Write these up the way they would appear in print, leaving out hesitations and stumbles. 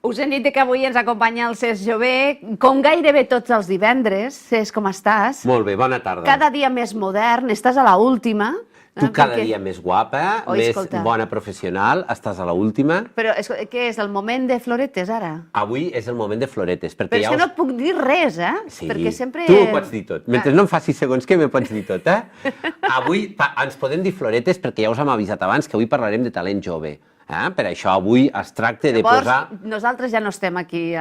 Us he dit que avui ens acompanya el Cesc Jové, com gairebé tots els divendres. Cesc, com estàs? Molt bé, bona tarda. Cada dia més modern, estàs a la última. Tu cada dia més guapa, més bona professional, estàs a la última. Però què és, el moment de floretes, ara? Avui és el moment de floretes. Però és que no et puc dir res, eh? Sí, perquè sempre... tu ho pots dir tot. Mentre no em facis segons què, m'ho pots dir tot, eh? Avui ens podem dir floretes perquè ja us hem avisat abans que avui parlarem de talent jove. Per això avui es tracta de posar... Nosaltres ja no estem aquí,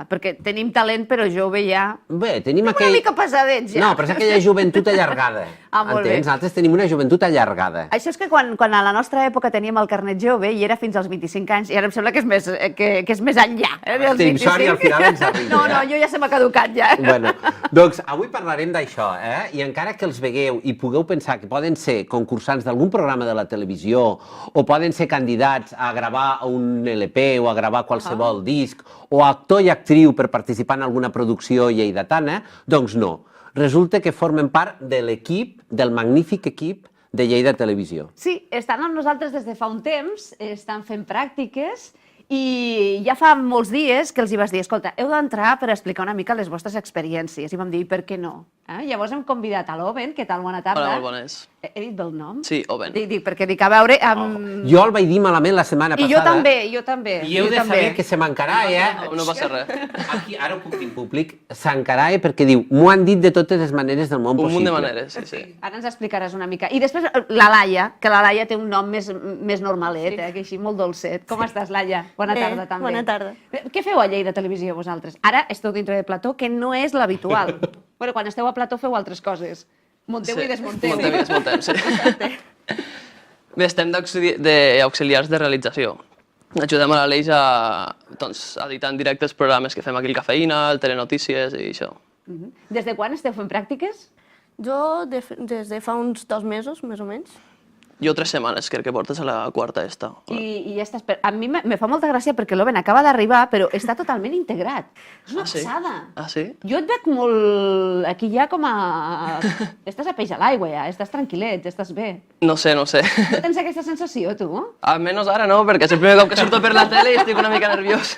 perquè tenim talent, però jove ja... Bé, tenim una mica pesadets, ja. No, però és aquella joventut allargada. Molt bé. Entens? Nosaltres tenim una joventut allargada. Això és que quan a la nostra època teníem el carnet jove i era fins als 25 anys, i ara em sembla que és més enllà. Tenim sort i al final ens arriba. No, jo ja se m'ha caducat, ja. Bueno, doncs avui parlarem d'això, i encara que els vegueu i pugueu pensar que poden ser concursants d'algun programa de la televisió o poden ser candidats a gravar un LP o a gravar qualsevol disc o actor i actriu per participar en alguna producció lleidatana, doncs no. Resulta que formen part de l'equip, del magnífic equip de Lleida Televisió. Sí, estan amb nosaltres des de fa un temps, estan fent pràctiques i ja fa molts dies que els hi vas dir, escolta, heu d'entrar per explicar una mica les vostres experiències. I vam dir, per què no? Llavors hem convidat a l'Oven, què tal? Bona tarda. Hola, molt bones. He dit el nom? Sí, Oven. Perquè dic, a veure... Jo el vaig dir malament la setmana passada. I jo també. I heu de saber que se m'encarà, No passa res. Aquí, ara ho puc dir en públic, s'encarà perquè diu, m'ho han dit de totes les maneres del món possible. Un munt de maneres, sí. Ara ens explicaràs una mica. I després la Laia, que la Laia té un nom més normalet, que així molt dolcet. Com estàs, Laia? Bona tarda, també. Bona tarda. Què feu a Lleida Televisió, vosaltres? Ara esteu dintre de plató, que no és l'habitual. Bueno, quan esteu a plató feu altres coses. Monteu i desmunteu. Monteu i desmuntem, sí. Bé, estem d'auxiliars de realització. Ajudem a l'Aleix a editar en directe els programes que fem aquí al Cafeïna, el Telenotícies i això. Des de quan esteu fent pràctiques? Jo des de fa uns 2 mesos, més o menys. Jo 3 setmanes, crec que portes a la quarta esta. I ja estàs... A mi me fa molta gràcia perquè l'Oven acaba d'arribar, però està totalment integrat. És una passada. Ah, sí? Jo et veig molt... Aquí ja com a... Estàs a peix a l'aigua, ja. Estàs tranquil·let, estàs bé. No sé. No tens aquesta sensació, tu? Almenys ara no, perquè és el primer cop que surto per la tele i estic una mica nerviós.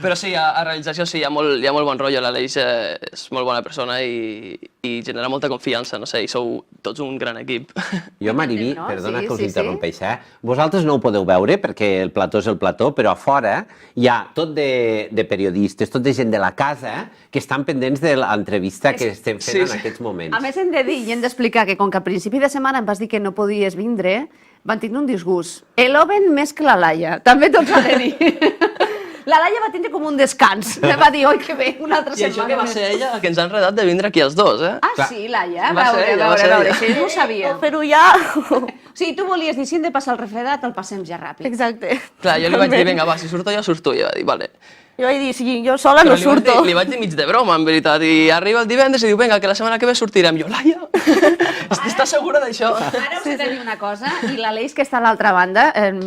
Però sí, a realització sí, hi ha molt bon rotllo. L'Aleix és molt bona persona i genera molta confiança, no sé, i sou tots un gran equip. Jo, Mariví, perdona que us interrompeix, vosaltres no ho podeu veure perquè el plató és el plató, però a fora hi ha tot de periodistes, tot de gent de la casa que estan pendents de l'entrevista que estem fent en aquests moments. A més, hem de dir i hem d'explicar que com que a principi de setmana em vas dir que no podies vindre, van tindre un disgust. L'Oven més que la Laia, també tots ho ha de dir. La Laia va tindre com un descans. Va dir, oi, que bé, una altra setmana. I això que va ser ella que ens ha enredat de vindre aquí els dos, eh? Ah, sí, Laia? Va ser ella. Això no ho sabia. Però ja... O sigui, tu volies dir, si hem de passar el refredat, el passem ja ràpid. Exacte. Clar, jo li vaig dir, vinga, va, si surto jo, surto jo. I va dir, vale. Jo vaig dir, si jo sola no surto. Li vaig dir mig de broma, en veritat, i arriba el divendres i diu, vinga, que la setmana que ve sortirem. Jo, Laia, estàs segura d'això? Ara us he de dir una cosa, i l'Aleix, que està a l'altra banda,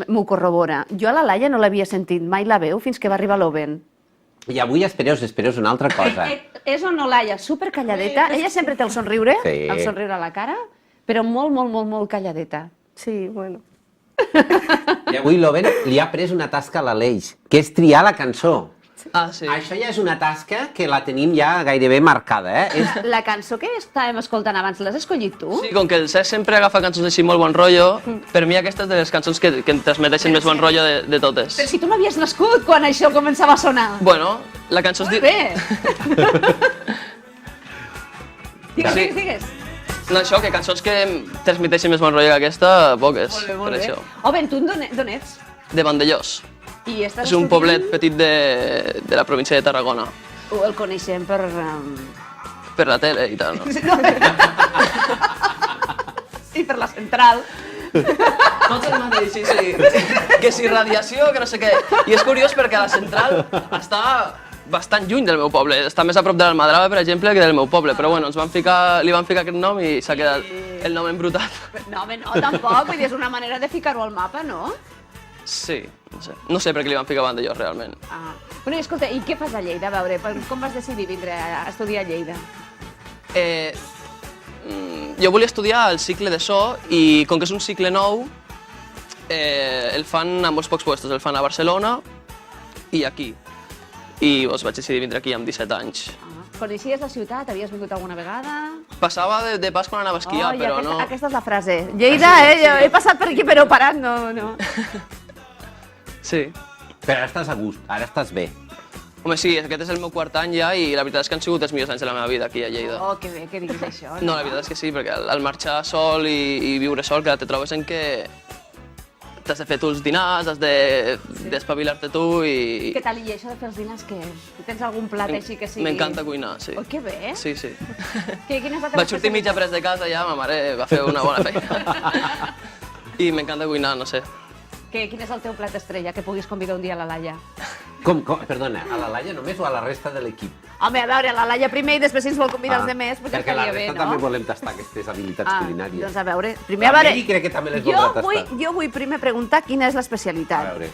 m'ho corrobora. Jo a la Laia no l'havia sentit mai la veu fins que va arribar l'Oven. I avui espereu una altra cosa. És o no, Laia? Super calladeta. Ella sempre té el somriure a la cara, però molt calladeta. Sí, bueno. I avui l'Oven li ha pres una tasca a l'Aleix, que és triar la cançó. Ah, sí. Això ja és una tasca que la tenim ja gairebé marcada, La cançó que estàvem escoltant abans, l'has escollit tu? Sí, com que el Cesc sempre agafa cançons així molt bon rotllo, per mi aquesta és de les cançons que em transmeteixen més bon rotllo de totes. Però si tu no havies nascut quan això començava a sonar. Bueno, la cançó es diu... Bé! Digues. No, això, que cançons que transmeteixen més bon rotllo que aquesta, poques, per això. Oven, tu d'on ets? De Vandellós. És un poblet petit de la província de Tarragona. El coneixem per... Per la tele i tal, no? I per la central. Tots el mateix, sí. Que si radiació, que no sé què. I és curiós perquè la central està bastant lluny del meu poble. Està més a prop de l'Almadrava, per exemple, que del meu poble. Però bueno, li van ficar aquest nom i s'ha quedat el nom embrutat. No, tampoc. Vull dir, és una manera de ficar-ho al mapa, no? Sí, no sé. No sé per què li van ficar Vandellós, realment. Bueno, i escolta, i què fas a Lleida? A veure, com vas decidir vindre a estudiar a Lleida? Jo volia estudiar el cicle de so i com que és un cicle nou, el fan a molts pocs llocs. El fan a Barcelona i aquí. i vaig decidir vindre aquí amb 17 anys. Coneixies la ciutat? Havies vingut alguna vegada? Passava de pas quan anava a esquiar, però no... Aquesta és la frase. Lleida, jo he passat per aquí però parat, no. Sí. Però ara estàs a gust, ara estàs bé. Home, sí, aquest és el meu quart any ja i la veritat és que han sigut els millors anys de la meva vida aquí a Lleida. Oh, que bé que diguis això. No, la veritat és que sí, perquè al marxar sol i viure sol, que te trobes en que t'has de fer tu els dinars, has d'espavilar-te tu i... Què tal, i això de fer els dinars, què és? Tens algun plat així que sigui... M'encanta cuinar, sí. Oh, que bé. Sí, sí. Quina és la teva Vaig sortir mitja pres de casa ja, ma mare va fer una bona feina. I m'encanta cuinar, no sé. Quin és el teu plat estrella que puguis convidar un dia a la Laia? Perdona, a la Laia només o a la resta de l'equip? Home, a veure, la Laia primer i després si ens vol convidar els demés, perquè perquè la estaria bé, resta no? també volem tastar aquestes habilitats culinàries. Doncs a veure, primer a veure... Miri crec que també les voldrà tastar. Jo vull primer preguntar quina és A l'especialitat. veure.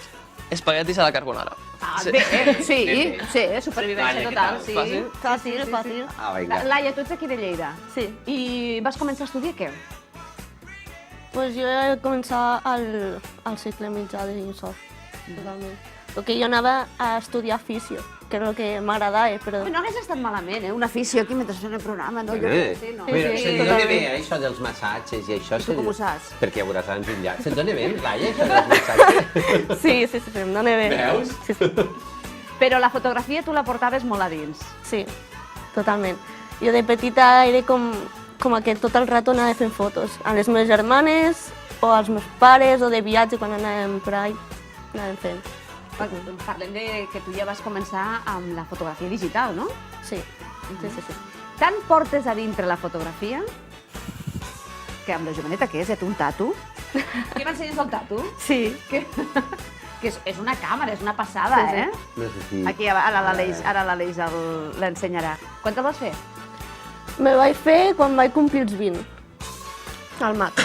Espaguetis a la carbonara. Sí, supervivència Laia, què total, tal? sí. Fàcil? Fàcil, fàcil. Ah, vinga. Laia, tu ets aquí de Lleida. Sí. I vas començar a estudiar què? Pues jo he començat al cicle mitjà de Sof, totalment. Perquè jo anava a estudiar fisio, que era el que m'agradava, però... No hagués estat malament, un afició aquí mentre fem el programa, no? Jo crec que sí, no? Però Sí, se'n dona bé, això dels massatges i això? Tu com ho saps? Perquè ja veuràs anys enllà. Se'n dona bé, Laia, això dels massatges? Sí, em dona bé. Veus? Sí, Però la fotografia tu la portaves molt a dins. sí, totalment. Jo de petita era com que tot el rato anava fent fotos. A les meves germanes, o als meus pares, o de viatge quan anàvem per ahí, anàvem fent. Parlem de que tu ja vas començar amb la fotografia digital, no? Sí. Tant portes a dintre la fotografia que amb la joveneta que és, ja té un tatu. Què m'ensenyes el tatu? Sí. Que és una càmera, és una passada, Sí. No sé si... Aquí, ara l'Aleix l'ensenyarà. Quan te'l vas fer? Me vaig fer quan vaig complir els 20, al MAC.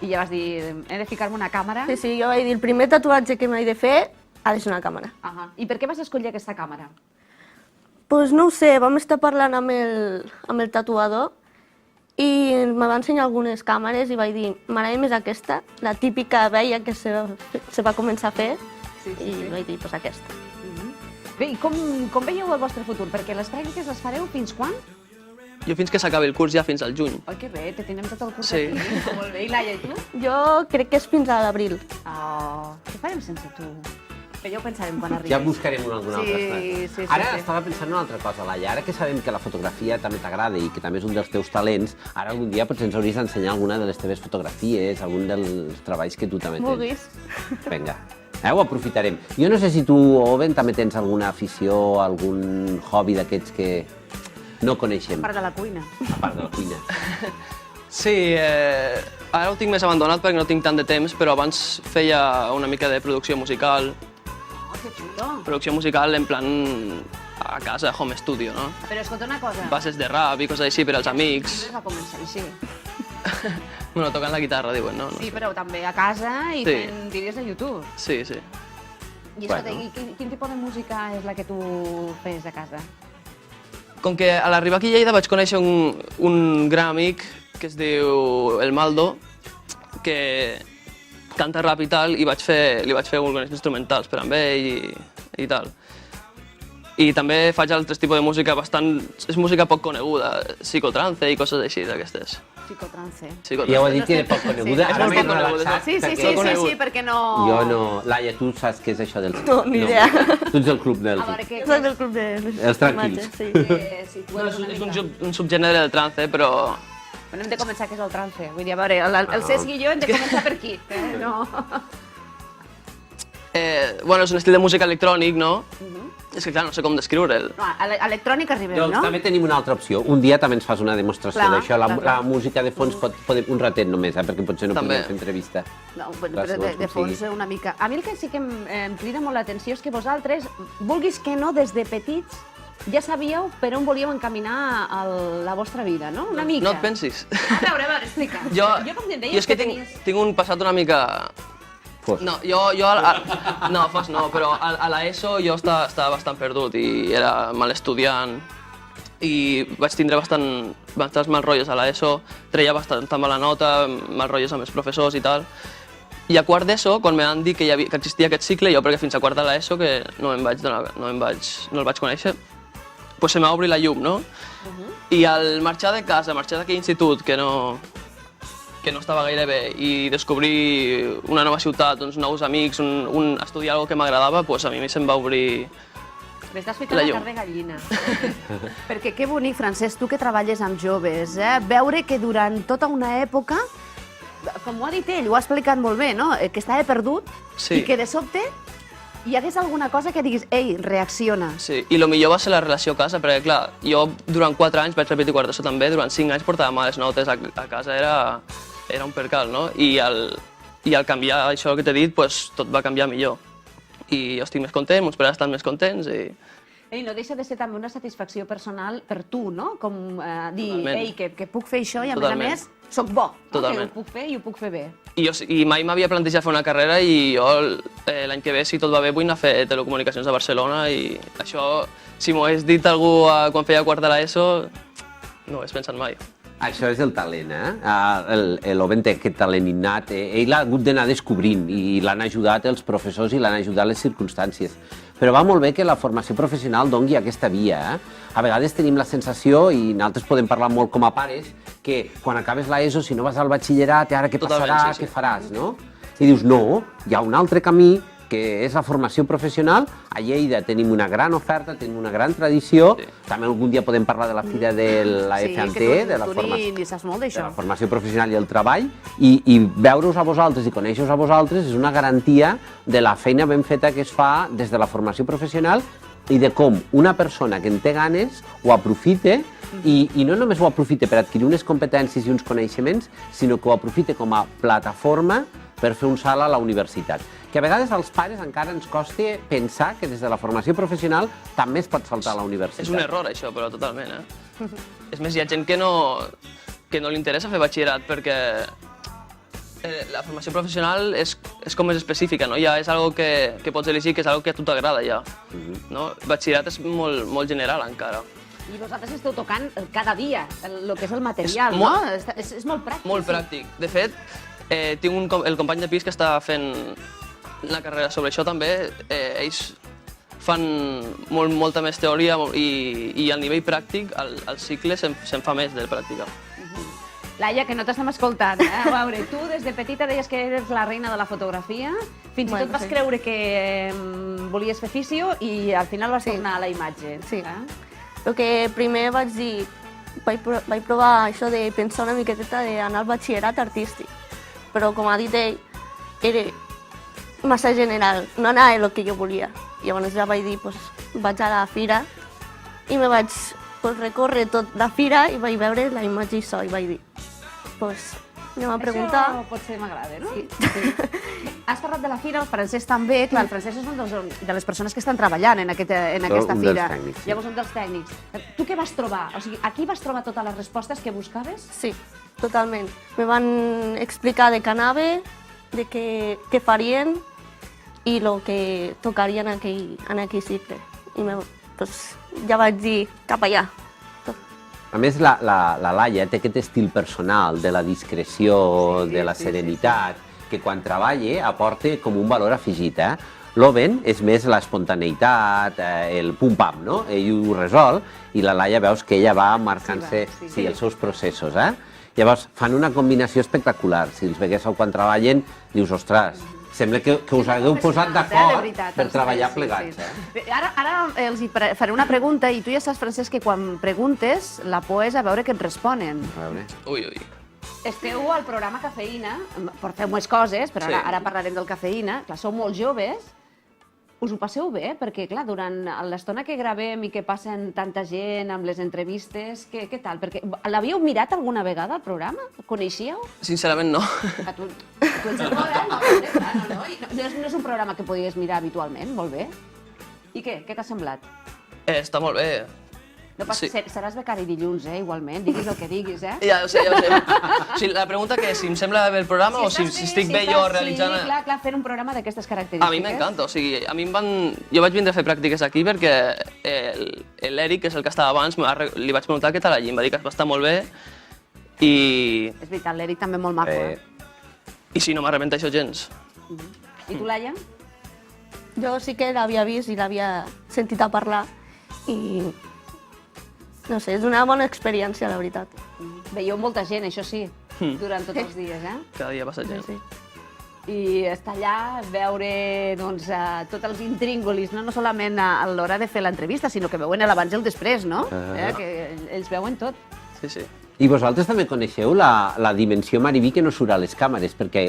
I ja vas dir, he de ficar-me una càmera? Sí, jo vaig dir, el primer tatuatge que m'he de fer ha de ser una càmera. I per què vas escollir aquesta càmera? Pues no ho sé, vam estar parlant amb el tatuador i me va ensenyar algunes càmeres i vaig dir, m'agrada més aquesta, la típica vella que se va començar a fer, i vaig dir, pues aquesta. Bé, i com veieu el vostre futur? Perquè les pràctiques les fareu fins quan? Jo fins que s'acabi el curs, ja fins al juny. Oi, que bé, te tindrem tot el curs Sí. aquí. Molt bé, i Laia, i tu? Jo crec que és fins a l'abril. Oh, què farem sense tu? Que ja ho pensarem quan arribis. Ja buscarem algun altre estat. Sí. Ara estava pensant en una altra cosa, Laia. Ara que sabem que la fotografia també t'agrada i que també és un dels teus talents, ara algun dia potser ens hauries d'ensenyar alguna de les teves fotografies, algun dels treballs que tu també tens. Vulguis. Vinga, ho aprofitarem. Jo no sé si tu, Oven, també tens alguna afició, algun hobby d'aquests que no coneixem, A part de la cuina. a part de la cuina. Sí, ara ho tinc més abandonat perquè no tinc tant de temps, però abans feia una mica de producció musical. Oh, que xulo. Producció musical en plan a casa, home studio, no? Però escolta una cosa. Bases de rap i coses així per als amics. Va començar així. Bueno, tocant la guitarra, diuen, no? Sí, però també a casa i Sí. fent vídeos de YouTube. Sí, sí. I escolta, Bueno. quin tipus de música és la que tu fes a casa? Com que a l'arribar aquí a Lleida vaig conèixer un gran amic que es diu El Maldo, que canta rap i tal, i li vaig fer algunes instrumentals per amb ell i tal. I també faig altres tipus de música és música poc coneguda, psicotrance i coses així d'aquestes. Psicotrance. Ja ho he dit que era poc coneguda, Sí, ara és m'he molt coneguda, relaxat. Sí, perquè conegut. perquè no... Jo no... Laia, tu saps què és això del... No, ni idea. Tu ets del club del... A veure, què Soc del club de Els tranquils. Sí. si tu No, eres és, una és mica... un subgènere del trance, però Bueno, hem de començar, que és el trance. Vull dir, a veure, el Cesc i jo hem de començar per aquí. No. bueno, és un estil de música electrònic, no? És que clar, no sé com descriure'l. No, a l'electrònic arribem, Doncs no? també tenim una altra opció. Un dia també ens fas una demostració Clar, d'això. clar. La música de fons un ratet només, perquè potser no També. podem fer entrevista. No, bueno, Clar, però si vols de com fons sigui. una mica. A mi el que sí que em crida molt l'atenció és que vosaltres, vulguis que no, des de petits, ja sabíeu per on volíeu encaminar la vostra vida, no? Una mica. No et pensis. A veure, explica. Jo com em deies és que tenies... tinc un passat una mica... Fos. No, no, fos no, però a l'ESO jo estava bastant perdut i era mal estudiant i vaig tindre bastants mal rotllos a l'ESO, treia bastant mala nota, mal rotllos amb els professors i tal, I a quart d'ESO, quan me van dir que existia aquest cicle, jo perquè fins a quart de l'ESO, que no el vaig conèixer, pues se m'ha obrit la llum, no? I al marxar de casa, marxar d'aquell institut que no estava gaire bé i descobrir una nova ciutat, uns nous amics, estudiar alguna que m'agradava, pues a mi se'm va obrir M'estàs ficant la carn de gallina. Perquè que bonic, Francesc, tu que treballes amb joves, veure que durant tota una època, com ho ha dit ell, ho ha explicat molt bé, no? Que estava perdut i que de sobte hi hagués alguna cosa que diguis, ei, reacciona. Sí, i el millor va ser la relació a casa, perquè clar, jo durant 4 anys vaig repetir quart d'ESO també, durant 5 anys portava males notes a casa, era un percal, no? I al canviar això que t'he dit, pues, tot va canviar millor. I jo estic més content, meus pares estan més contents i... Ei, no deixa de ser també una satisfacció personal per tu, no? Com dir, ei, que puc fer això i a més, soc bo, que ho puc fer i ho puc fer bé. I mai m'havia plantejat fer una carrera i jo l'any que ve, si tot va bé, vull anar a fer telecomunicacions a Barcelona i això, si m'ho hagués dit algú quan feia quart de l'ESO, no ho hagués pensat mai. Això és el talent, l'Oben té aquest talent innat. Ell l'ha hagut d'anar descobrint i l'han ajudat els professors i l'han ajudat les circumstàncies. Però va molt bé que la formació professional doni aquesta via. A vegades tenim la sensació, i nosaltres podem parlar molt com a pares, que quan acabes l'ESO, si no vas al batxillerat, ara què passarà, què faràs, no? I dius, no, hi ha un altre camí, que és la formació professional. A Lleida tenim una gran oferta, tenim una gran tradició. També algun dia podem parlar de la fira de la FMT, de la formació professional i el treball. I veure-us a vosaltres i conèixer-vos a vosaltres és una garantia de la feina ben feta que es fa des de la formació professional i de com una persona que en té ganes ho aprofite i no només ho aprofite per adquirir unes competències i uns coneixements, sinó que ho aprofite com a plataforma per fer un salt a la universitat. Que a vegades als pares encara ens costa pensar que des de la formació professional també es pot saltar a la universitat. És un error això, però totalment, És més, hi ha gent que no li interessa fer batxillerat perquè la formació professional és com més específica, no? Ja és algo que pots elegir, que és algo que a tu t'agrada ja. Batxillerat és molt general encara. I vosaltres esteu tocant cada dia el que és el material, no? És molt pràctic. Molt pràctic. De fet, tinc el company de pis que està fent la carrera sobre això també. Ells fan molta més teoria i al nivell pràctic al cicle se'n fa més de pràctica. Laia, que no t'estem escoltant, A veure, tu des de petita deies que eres la reina de la fotografia, fins i tot vas creure que volies fer fisio i al final vas tornar a la imatge. Sí. El que primer vaig dir, vaig provar això de pensar una miqueteta d'anar al batxillerat artístic, però com ha dit ell, era massa general, no anava el que jo volia. Llavors ja vaig dir, vaig a la fira i me vaig recórrer tot la fira i vaig veure la imatge i so i vaig dir, anem a preguntar. Això potser m'agrada, no? Sí. Has parlat de la fira, el Francesc també. Clar, el Francesc és una de les persones que estan treballant en aquesta fira. Llavors, un dels tècnics. Tu què vas trobar? O sigui, aquí vas trobar totes les respostes que buscaves? Sí, totalment. Me van explicar de què anava, de què farien i el que tocarien en aquell cicle. I ja vaig dir, cap allà. A més, la Laia té aquest estil personal de la discreció, de la serenitat, que quan treballa aporta com un valor afegit. L'Oben és més l'espontaneïtat, el pum-pam, no? Ell ho resol i la Laia veus que ella va marcant-se els seus processos. Llavors, fan una combinació espectacular. Si els veguéssiu quan treballen, dius, ostres, sembla que us hagueu posat d'acord per treballar plegats. Ara els faré una pregunta i tu ja saps, Francesc, que quan preguntes la por és a veure què et responen. Ui. Esteu al programa Cafeïna, porteu més coses, però ara parlarem del Cafeïna. Clar, sou molt joves, us ho passeu bé? Perquè, clar, durant l'estona que gravem i que passen tanta gent amb les entrevistes, què tal? Perquè l'havíeu mirat alguna vegada, el programa? Coneixíeu? Sincerament, no. Tu ets jove, no? No és un programa que podies mirar habitualment, molt bé. I què? Què t'ha semblat? Està molt bé. Seràs becari dilluns, igualment, diguis el que diguis, Ja ho sé. O sigui, la pregunta que és si em sembla bé el programa o si estic bé jo realitzant... Sí, clar, fer un programa d'aquestes característiques. A mi m'encanta, o sigui, jo vaig vindre a fer pràctiques aquí perquè l'Eric, que és el que estava abans, li vaig preguntar què tal allí, em va dir que va estar molt bé i... És veritat, l'Eric també molt maco, I sí, no m'arrepenteixo gens. I tu, Laia? Jo sí que l'havia vist i l'havia sentit a parlar i no sé, és una bona experiència, la veritat. Veieu molta gent, això sí, durant tots els dies, Cada dia passa gent. Sí. I estar allà, veure doncs, tots els intríngulis, no solament a l'hora de fer l'entrevista, sinó que veuen l'abans i el després, no? Que ells veuen tot. Sí, sí. I vosaltres també coneixeu la dimensió Mariví que no surt a les càmeres, perquè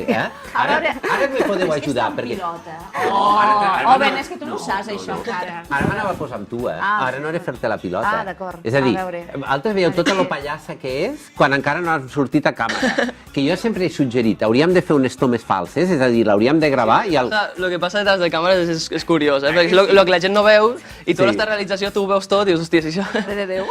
ara me podeu ajudar. Perquè... Perquè... Ben, és que tu no ho saps, això, encara. Ara m'anava a posar amb tu, Ara no era fer-te la pilota. D'acord. És a dir, A veure. altres veieu tota lo pallassa que és quan encara no ha sortit a càmera. Que jo sempre he suggerit, hauríem de fer unes tomes falses, és a dir, l'hauríem de gravar i... El que passa detrás de càmeres és curiós, perquè és el que la gent no veu i tu a l'esta realització tu ho veus tot i dius, hòstia, si això... De Déu.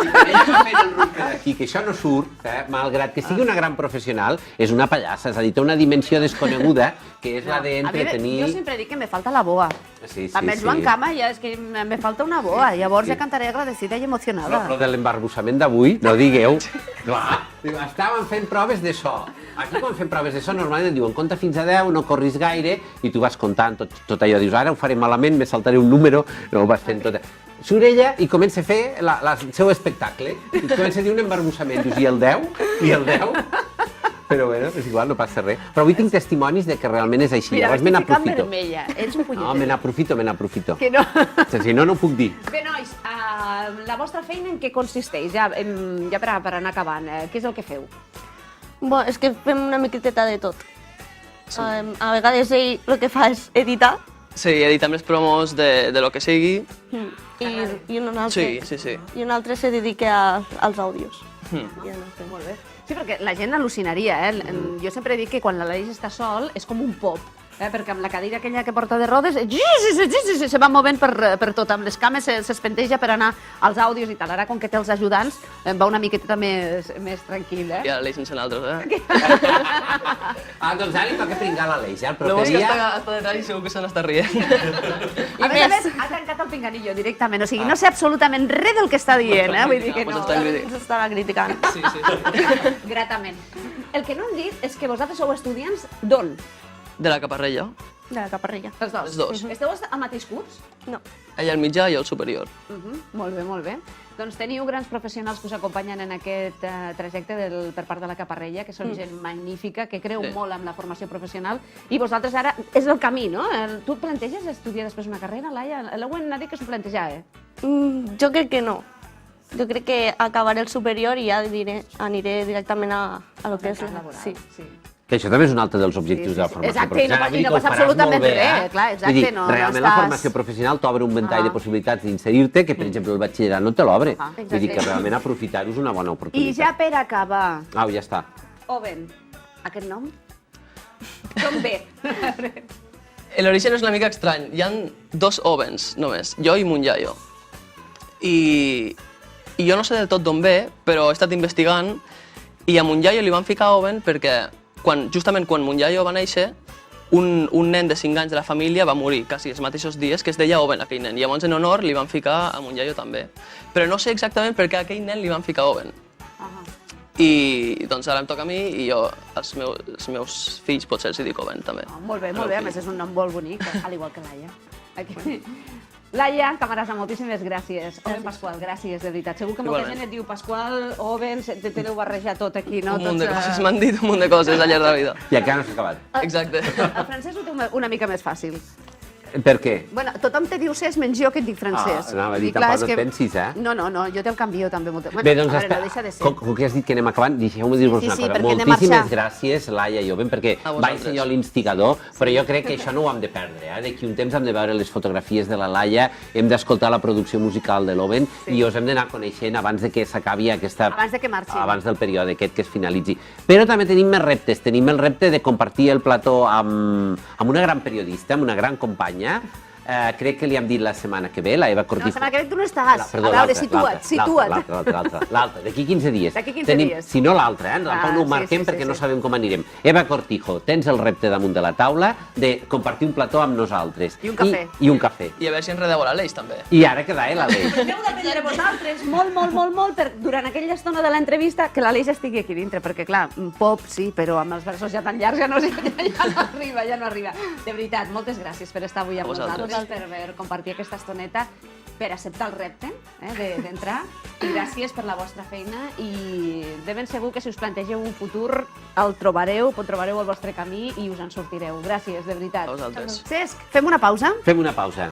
Aquí, que això no surt, malgrat que sigui una gran professional, és una pallassa, és a dir, té una dimensió desconeguda que és la d'entretenir... Jo sempre dic que me falta la boa. Sí, També el Joan Cama ja és que me falta una boa, llavors ja cantaré agradecida i emocionada. Però de l'embarbussament d'avui, no digueu. Clar, estàvem fent proves de so. Aquí quan fem proves de so normalment et diuen compta fins a 10, no corris gaire, i tu vas comptant tot allò. Dius, ara ho faré malament, me saltaré un número, no ho vas fent tot. Surt ella i comença a fer el seu espectacle. I comença a dir un embarbussament. Dius, i el 10? I el 10? Però bueno, és igual, no passa res. Però avui tinc testimonis de que realment és així. Mira, Llavors me m'estic ficant n'aprofito. vermella. Ets un punyeter. No, me n'aprofito. Que no. Si no, no ho puc dir. Bé, nois, la vostra feina en què consisteix? Ja per anar acabant, què és el que feu? Bo, és que fem una miqueteta de tot. A vegades ell el que fa és editar Sí, editem les promos de lo que sigui. i un altre, Sí. i un altre se dedica als àudios. Molt bé. Sí, perquè la gent al·lucinaria, Jo sempre dic que quan l'Aleix està sol és com un pop, perquè amb la cadira aquella que porta de rodes se va movent per tot, amb les cames s'espenteja per anar als àudios i tal. Ara, com que té els ajudants, va una miqueta més tranquil, I ara l'Eix sense nosaltres, Doncs ara li toca pringar l'Aleix, el No, proper és que dia... està detrás i segur que se n'està rient. A més, ha tancat el pinganillo directament, o sigui, no sé absolutament res del que està dient, vull dir que no. Ens estarà criticant. Sí. Gratament. El que no hem dit és que vosaltres sou estudiants d'on? De la Caparrella. De la Caparrella. Els dos. Els dos. Esteu al mateix curs? No. Ella al mitjà i jo al superior. Molt bé, molt bé. Doncs teniu grans professionals que us acompanyen en aquest trajecte per part de la Caparrella, que són gent magnífica, que creu molt en la formació professional, i vosaltres ara és el camí, no? Tu et planteges estudiar després una carrera, Laia? L'Owen ha dit que s'ho plantejava, Jo crec que no. Jo crec que acabaré el superior i ja aniré directament a lo que és la... Sí. Que això també és un altre dels objectius de la formació Exacte, i no professional. Vull dir que ho passa faràs absolutament molt bé, res, clar, exacte, Vull dir, no realment la estàs- formació professional t'obre un ventall de possibilitats d'inserir-te, que per exemple el batxillerat no te l'obre. Vull dir que realment aprofitar-ho és una bona I oportunitat. ja per acabar, Au, ja està. Owen, aquest nom? D'on ve? L'origen és una mica estrany. Hi ha dos Ovens, només, jo i mon iaio. I jo no sé del tot d'on ve, però he estat investigant i a mon iaio li van ficar Owen perquè justament quan mon iaio va néixer, un nen de 5 anys de la família va morir quasi els mateixos dies que es deia Owen, aquell nen. I llavors en honor li van ficar a mon iaio també. Però no sé exactament per què a aquell nen li van ficar Owen. I doncs ara em toca a mi i jo, els meus fills potser els dic Owen també. Molt bé, a més és un nom molt bonic, al igual que Laia. Aquí. Laia, camarasa, moltíssimes gràcies. Owen Pasqual, gràcies, de veritat. Segur que molta gent et diu Pasqual, Owen, te deu barrejar tot aquí, no? Un munt de coses, m'han dit un munt de coses al llarg de la vida. I encara no s'ha acabat. Exacte. El francès ho té una mica més fàcil. Per què? Bueno, tothom te diu Cés menys jo que et dic francès. Anava a dir, I clar, tampoc és no que- et pensis, No, jo te'l canvio també. Bueno, Bé, doncs a veure, no deixa de ser. com que has dit que anem acabant, deixeu-me dir-vos Sí, una sí, cosa. perquè hem de Moltíssimes marxar. gràcies, Laia i Owen, perquè A vaig vosaltres. ser jo l'instigador, però jo crec que això no ho hem de perdre. D'aquí un temps hem de veure les fotografies de la Laia, hem d'escoltar la producció musical de l'Owen i us hem d'anar coneixent abans de que s'acabi aquesta... Abans de que marxin. Abans del període aquest que es finalitzi. Però també tenim més reptes. Tenim el repte de compartir el plató amb una gran periodista, amb una gran companya, crec que li hem dit la setmana que ve, la Eva No, Cortijo. la setmana que ve tu no estàs. Perdó, A veure, l'altre, situa't. L'altre, d'aquí 15 dies. D'aquí 15 dies. Si no l'altre, tampoc no ho sí, marquem sí, perquè sí, no sí. sabem com anirem. Eva Cortijo, tens el repte damunt de la taula de compartir un plató amb nosaltres. I un cafè. I un cafè. I a veure si enredeu a l'Aleix, també. I ara queda, l'Aleix. Heu d'aprendre vosaltres molt, durant aquella estona de l'entrevista, que l'Aleix estigui aquí dintre, perquè clar, pop sí, però amb els versos ja tan llargs ja no arriba. De veritat, moltes gràcies per estar avui amb vosaltres. nosaltres, per compartir aquesta estoneta, per acceptar el repte d'entrar, i gràcies per la vostra feina, i de ben segur que si us plantegeu un futur el trobareu el vostre camí i us en sortireu. Gràcies, de veritat. A vosaltres. Cesc, fem una pausa? Fem una pausa.